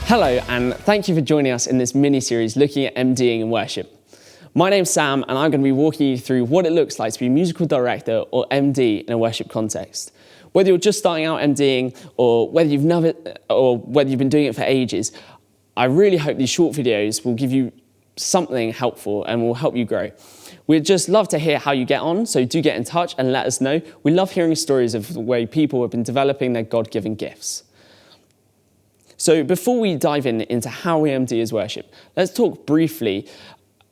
Hello, and thank you for joining us in this mini-series looking at MDing in worship. My name's Sam, and I'm going to be walking you through what it looks like to be a musical director or MD in a worship context. Whether you're just starting out MDing or whether you've been doing it for ages, I really hope these short videos will give you something helpful and will help you grow. We'd just love to hear how you get on, so do get in touch and let us know. We love hearing stories of the way people have been developing their God-given gifts. So before we dive into how we MD as worship, let's talk briefly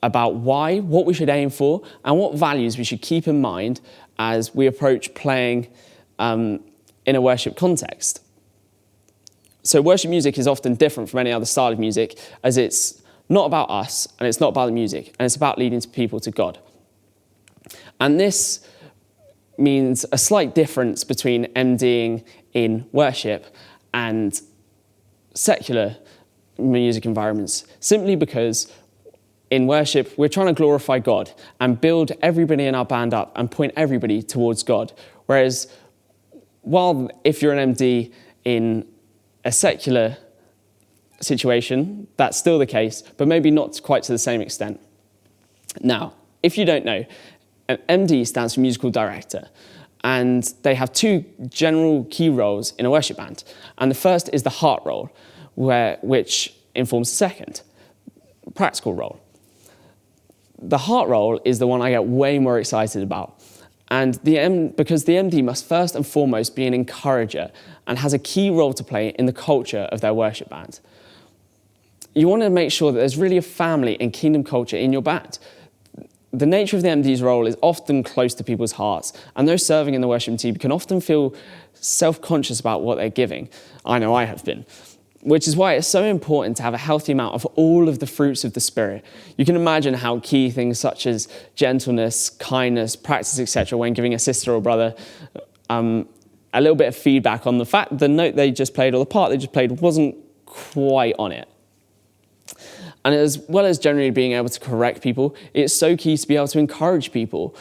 about why, what we should aim for, and what values we should keep in mind as we approach playing in a worship context. So worship music is often different from any other style of music, as it's not about us, and it's not about the music, and it's about leading people to God. And this means a slight difference between MDing in worship and secular music environments, simply because in worship, we're trying to glorify God and build everybody in our band up and point everybody towards God. Whereas, while if you're an MD in a secular situation, that's still the case, but maybe not quite to the same extent. Now, if you don't know, an MD stands for musical director, and they have two general key roles in a worship band. And the first is the heart role, which informs the second, practical role. The heart role is the one I get way more excited about. And because the MD must first and foremost be an encourager and has a key role to play in the culture of their worship band. You want to make sure that there's really a family and kingdom culture in your band. The nature of the MD's role is often close to people's hearts, and those serving in the worship team can often feel self-conscious about what they're giving. I know I have been. Which is why it's so important to have a healthy amount of all of the fruits of the Spirit. You can imagine how key things such as gentleness, kindness, practice, etc., when giving a sister or brother a little bit of feedback on the fact the note they just played or the part they just played wasn't quite on it. And as well as generally being able to correct people, it's so key to be able to encourage people.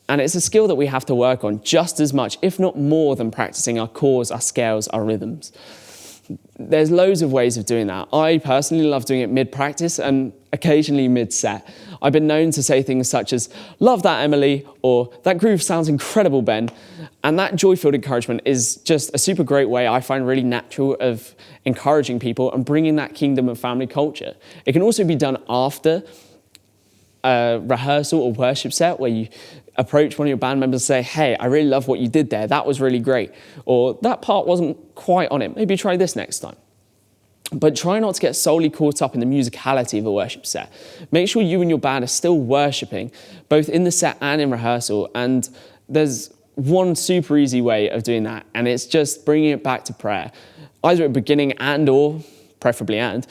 And it's a skill that we have to work on just as much, if not more, than practicing our chords, our scales, our rhythms. There's loads of ways of doing that. I personally love doing it mid-practice and occasionally mid-set. I've been known to say things such as, "Love that, Emily," or "That groove sounds incredible, Ben." And that joy-filled encouragement is just a super great way I find really natural of encouraging people and bringing that kingdom and family culture. It can also be done after a rehearsal or worship set where you approach one of your band members and say, "Hey, I really love what you did there. That was really great." Or "That part wasn't quite on it. Maybe try this next time." But try not to get solely caught up in the musicality of a worship set. Make sure you and your band are still worshiping, both in the set and in rehearsal. And there's one super easy way of doing that, and it's just bringing it back to prayer, either at the beginning or preferably at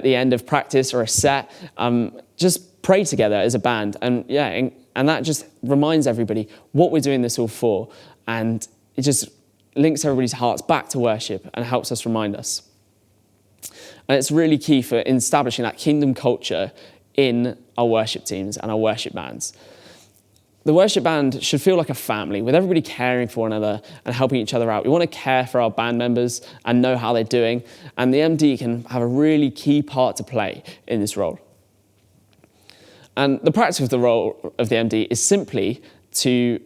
the end of practice or a set. Just pray together as a band, and that just reminds everybody what we're doing this all for, and it just links everybody's hearts back to worship and helps us remind us. And it's really key for establishing that kingdom culture in our worship teams and our worship bands. The worship band should feel like a family, with everybody caring for one another and helping each other out. We want to care for our band members and know how they're doing, and the MD can have a really key part to play in this role. And the practice of the role of the MD is simply to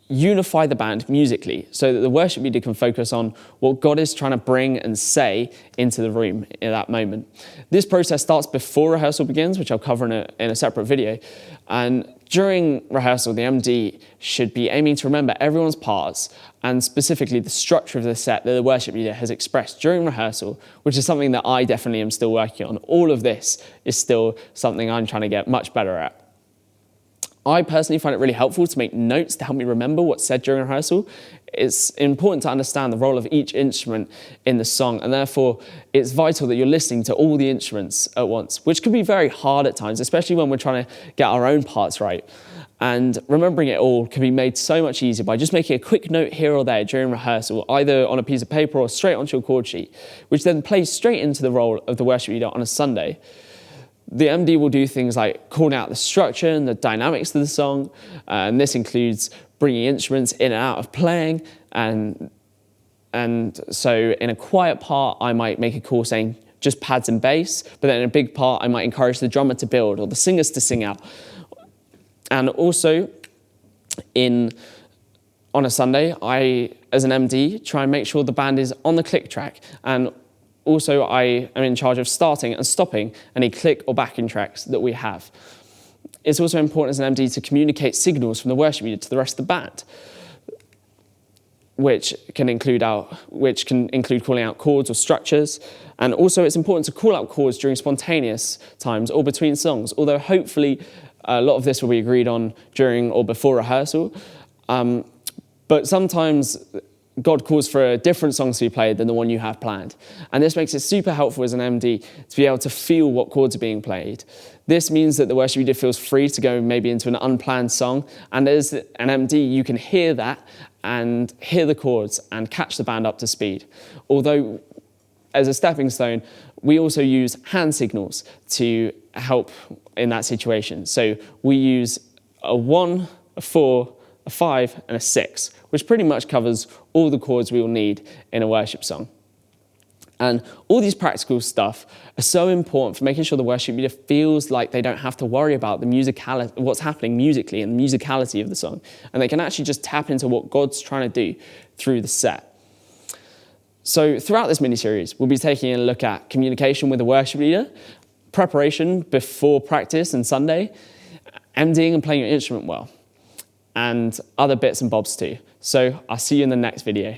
unify the band musically so that the worship leader can focus on what God is trying to bring and say into the room in that moment. This process starts before rehearsal begins, which I'll cover in a separate video. And during rehearsal, the MD should be aiming to remember everyone's parts and specifically the structure of the set that the worship leader has expressed during rehearsal, which is something that I definitely am still working on. All of this is still something I'm trying to get much better at. I personally find it really helpful to make notes to help me remember what's said during rehearsal. It's important to understand the role of each instrument in the song, and therefore it's vital that you're listening to all the instruments at once, which can be very hard at times, especially when we're trying to get our own parts right. And remembering it all can be made so much easier by just making a quick note here or there during rehearsal, either on a piece of paper or straight onto your chord sheet, which then plays straight into the role of the worship leader on a Sunday. The MD will do things like calling out the structure and the dynamics of the song, and this includes bringing instruments in and out of playing and And so in a quiet part, I might make a call saying just pads and bass, but then in a big part, I might encourage the drummer to build or the singers to sing out. And also, on a Sunday, I, as an MD, try and make sure the band is on the click track. And also, I am in charge of starting and stopping any click or backing tracks that we have. It's also important as an MD to communicate signals from the worship leader to the rest of the band, which can include calling out chords or structures. And also, it's important to call out chords during spontaneous times or between songs, although hopefully a lot of this will be agreed on during or before rehearsal. But sometimes God calls for a different song to be played than the one you have planned. And this makes it super helpful as an MD to be able to feel what chords are being played. This means that the worship leader feels free to go maybe into an unplanned song. And as an MD, you can hear that and hear the chords and catch the band up to speed. Although, as a stepping stone, we also use hand signals to help in that situation. So we use a 1, a 4, a 5 and a 6, which pretty much covers all the chords we will need in a worship song. And all these practical stuff are so important for making sure the worship leader feels like they don't have to worry about the musicality, what's happening musically and the musicality of the song. And they can actually just tap into what God's trying to do through the set. So throughout this mini-series, we'll be taking a look at communication with the worship leader, preparation before practice and Sunday, MDing and playing your instrument well, and other bits and bobs too. So I'll see you in the next video.